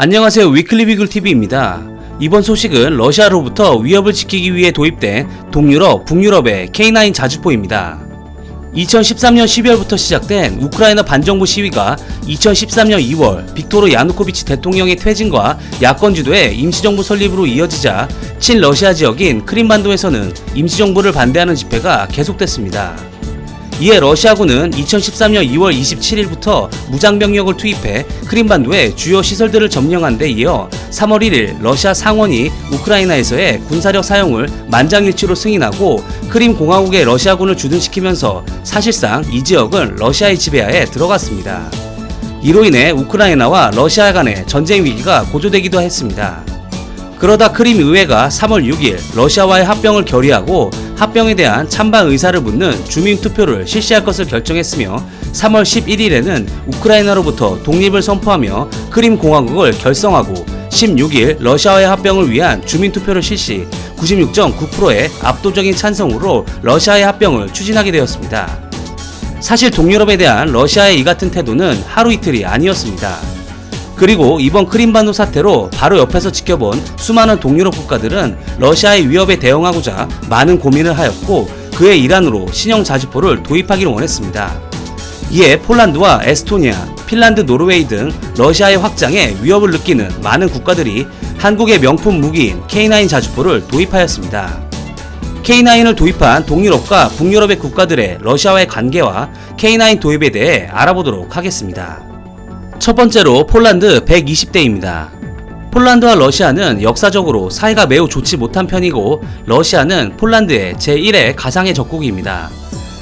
안녕하세요. 위클리비글TV입니다. 이번 소식은 러시아로부터 위협을 지키기 위해 도입된 동유럽, 북유럽의 K9 자주포입니다. 2013년 12월부터 시작된 우크라이나 반정부 시위가 2013년 2월 빅토르 야누코비치 대통령의 퇴진과 야권 주도의 임시정부 설립으로 이어지자 친러시아 지역인 크림반도에서는 임시정부를 반대하는 집회가 계속됐습니다. 이에 러시아군은 2013년 2월 27일부터 무장병력을 투입해 크림반도의 주요 시설들을 점령한 데 이어 3월 1일 러시아 상원이 우크라이나에서의 군사력 사용을 만장일치로 승인하고 크림 공화국의 러시아군을 주둔시키면서 사실상 이 지역은 러시아의 지배하에 들어갔습니다. 이로 인해 우크라이나와 러시아 간의 전쟁 위기가 고조되기도 했습니다. 그러다 크림 의회가 3월 6일 러시아와의 합병을 결의하고 합병에 대한 찬반 의사를 묻는 주민투표를 실시할 것을 결정했으며 3월 11일에는 우크라이나로부터 독립을 선포하며 크림 공화국을 결성하고 16일 러시아와의 합병을 위한 주민투표를 실시 96.9%의 압도적인 찬성으로 러시아의 합병을 추진하게 되었습니다. 사실 동유럽에 대한 러시아의 이 같은 태도는 하루 이틀이 아니었습니다. 그리고 이번 크림반도 사태로 바로 옆에서 지켜본 수많은 동유럽 국가들은 러시아의 위협에 대응하고자 많은 고민을 하였고 그의 일환으로 신형 자주포를 도입하기를 원했습니다. 이에 폴란드와 에스토니아, 핀란드, 노르웨이 등 러시아의 확장에 위협을 느끼는 많은 국가들이 한국의 명품 무기인 K9 자주포를 도입하였습니다. K9을 도입한 동유럽과 북유럽의 국가들의 러시아와의 관계와 K9 도입에 대해 알아보도록 하겠습니다. 첫 번째로 폴란드 120대입니다. 폴란드와 러시아는 역사적으로 사이가 매우 좋지 못한 편이고 러시아는 폴란드의 제1의 가상의 적국입니다.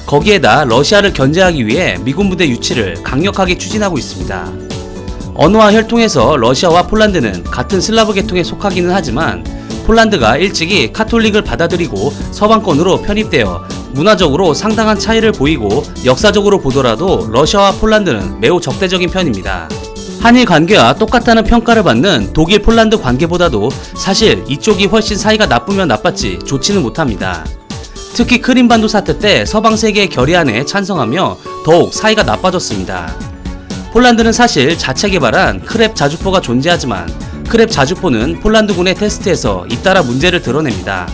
거기에다 러시아를 견제하기 위해 미군 부대 유치를 강력하게 추진하고 있습니다. 언어와 혈통에서 러시아와 폴란드는 같은 슬라브 계통에 속하기는 하지만 폴란드가 일찍이 카톨릭을 받아들이고 서방권으로 편입되어 문화적으로 상당한 차이를 보이고 역사적으로 보더라도 러시아와 폴란드는 매우 적대적인 편입니다. 한일 관계와 똑같다는 평가를 받는 독일 폴란드 관계보다도 사실 이쪽이 훨씬 사이가 나쁘면 나빴지 좋지는 못합니다. 특히 크림반도 사태 때 서방 세계의 결의안에 찬성하며 더욱 사이가 나빠졌습니다. 폴란드는 사실 자체 개발한 크랩 자주포가 존재하지만 크랩 자주포는 폴란드군의 테스트에서 잇따라 문제를 드러냅니다.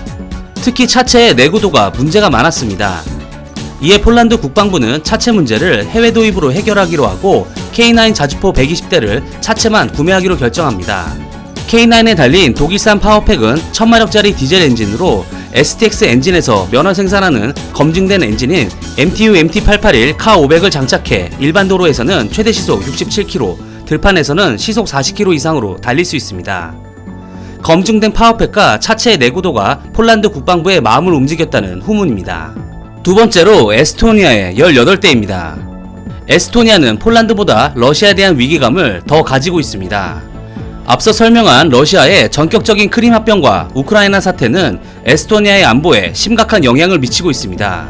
특히 차체의 내구도가 문제가 많았습니다. 이에 폴란드 국방부는 차체 문제를 해외 도입으로 해결하기로 하고 K9 자주포 120대를 차체만 구매하기로 결정합니다. K9에 달린 독일산 파워팩은 1000마력짜리 디젤 엔진으로 STX 엔진에서 면허 생산하는 검증된 엔진인 MTU MT881 K500을 장착해 일반 도로에서는 최대 시속 67km, 들판에서는 시속 40km 이상으로 달릴 수 있습니다. 검증된 파워팩과 차체의 내구도가 폴란드 국방부의 마음을 움직였다는 후문입니다. 두 번째로 에스토니아의 18대입니다. 에스토니아는 폴란드보다 러시아에 대한 위기감을 더 가지고 있습니다. 앞서 설명한 러시아의 전격적인 크림 합병과 우크라이나 사태는 에스토니아의 안보에 심각한 영향을 미치고 있습니다.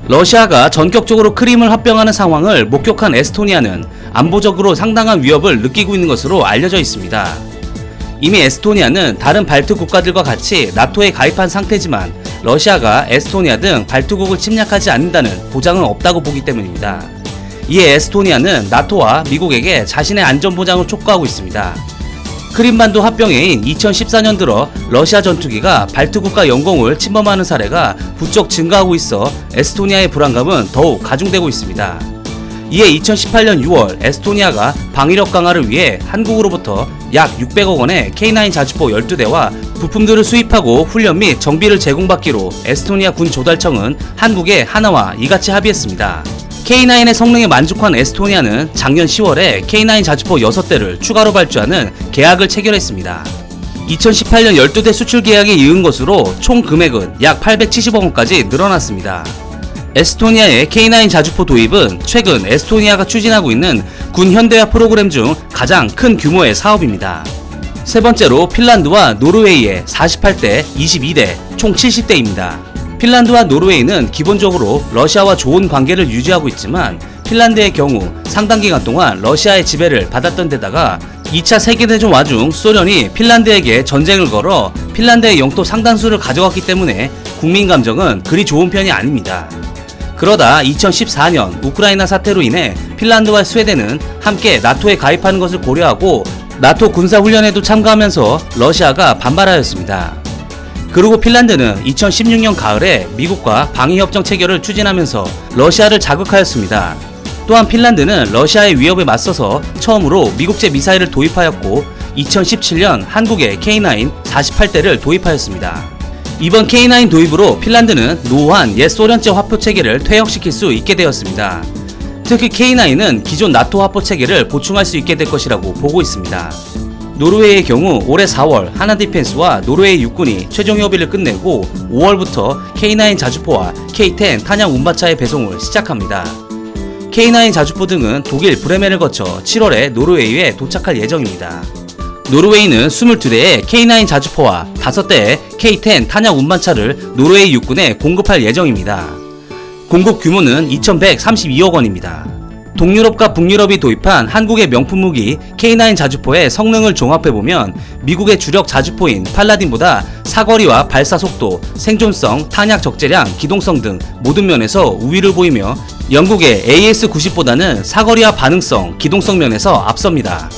러시아가 전격적으로 크림을 합병하는 상황을 목격한 에스토니아는 안보적으로 상당한 위협을 느끼고 있는 것으로 알려져 있습니다. 이미 에스토니아는 다른 발트 국가들과 같이 나토에 가입한 상태지만 러시아가 에스토니아 등 발트국을 침략하지 않는다는 보장은 없다고 보기 때문입니다. 이에 에스토니아는 나토와 미국에게 자신의 안전보장을 촉구하고 있습니다. 크림반도 합병해인 2014년 들어 러시아 전투기가 발트국가 영공을 침범하는 사례가 부쩍 증가하고 있어 에스토니아의 불안감은 더욱 가중되고 있습니다. 이에 2018년 6월 에스토니아가 방위력 강화를 위해 한국으로부터 약 600억 원의 K9 자주포 12대와 부품들을 수입하고 훈련 및 정비를 제공받기로 에스토니아 군 조달청은 한국에 하나와 이같이 합의했습니다. K9의 성능에 만족한 에스토니아는 작년 10월에 K9 자주포 6대를 추가로 발주하는 계약을 체결했습니다. 2018년 12대 수출 계약이 이은 것으로 총 금액은 약 870억 원까지 늘어났습니다. 에스토니아의 K9 자주포 도입은 최근 에스토니아가 추진하고 있는 군 현대화 프로그램 중 가장 큰 규모의 사업입니다. 세 번째로 핀란드와 노르웨이의 48대, 22대, 총 70대입니다. 핀란드와 노르웨이는 기본적으로 러시아와 좋은 관계를 유지하고 있지만 핀란드의 경우 상당 기간 동안 러시아의 지배를 받았던 데다가 2차 세계대전 와중 소련이 핀란드에게 전쟁을 걸어 핀란드의 영토 상당수를 가져갔기 때문에 국민 감정은 그리 좋은 편이 아닙니다. 그러다 2014년 우크라이나 사태로 인해 핀란드와 스웨덴은 함께 나토에 가입하는 것을 고려하고 나토 군사훈련에도 참가하면서 러시아가 반발하였습니다. 그리고 핀란드는 2016년 가을에 미국과 방위협정 체결을 추진하면서 러시아를 자극하였습니다. 또한 핀란드는 러시아의 위협에 맞서서 처음으로 미국제 미사일을 도입하였고 2017년 한국에 K9 48대를 도입하였습니다. 이번 K9 도입으로 핀란드는 노후한 옛 소련제 화포 체계를 퇴역시킬 수 있게 되었습니다. 특히 K9은 기존 나토 화포 체계를 보충할 수 있게 될 것이라고 보고 있습니다. 노르웨이의 경우 올해 4월 하나디펜스와 노르웨이 육군이 최종 협의를 끝내고 5월부터 K9 자주포와 K10 탄약 운반차의 배송을 시작합니다. K9 자주포 등은 독일 브레멘을 거쳐 7월에 노르웨이에 도착할 예정입니다. 노르웨이는 22대의 K9 자주포와 5대의 K10 탄약 운반차를 노르웨이 육군에 공급할 예정입니다. 공급 규모는 2,132억 원입니다. 동유럽과 북유럽이 도입한 한국의 명품 무기 K9 자주포의 성능을 종합해보면 미국의 주력 자주포인 팔라딘보다 사거리와 발사 속도, 생존성, 탄약 적재량, 기동성 등 모든 면에서 우위를 보이며 영국의 AS-90보다는 사거리와 반응성, 기동성 면에서 앞섭니다.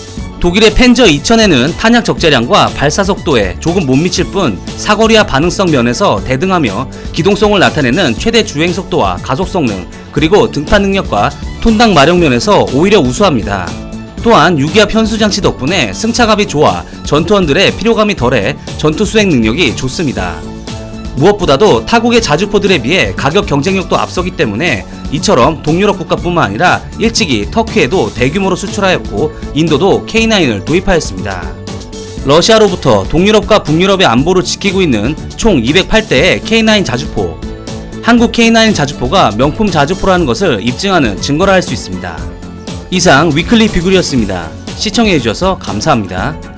독일의 펜저 2000에는 탄약 적재량과 발사 속도에 조금 못 미칠 뿐 사거리와 반응성 면에서 대등하며 기동성을 나타내는 최대 주행 속도와 가속 성능, 그리고 등판 능력과 톤당 마력 면에서 오히려 우수합니다. 또한 유기압 현수 장치 덕분에 승차감이 좋아 전투원들의 피로감이 덜해 전투 수행 능력이 좋습니다. 무엇보다도 타국의 자주포들에 비해 가격 경쟁력도 앞서기 때문에 이처럼 동유럽 국가뿐만 아니라 일찍이 터키에도 대규모로 수출하였고 인도도 K9을 도입하였습니다. 러시아로부터 동유럽과 북유럽의 안보를 지키고 있는 총 208대의 K9 자주포. 한국 K9 자주포가 명품 자주포라는 것을 입증하는 증거라 할 수 있습니다. 이상 위클리 비글이었습니다. 시청해주셔서 감사합니다.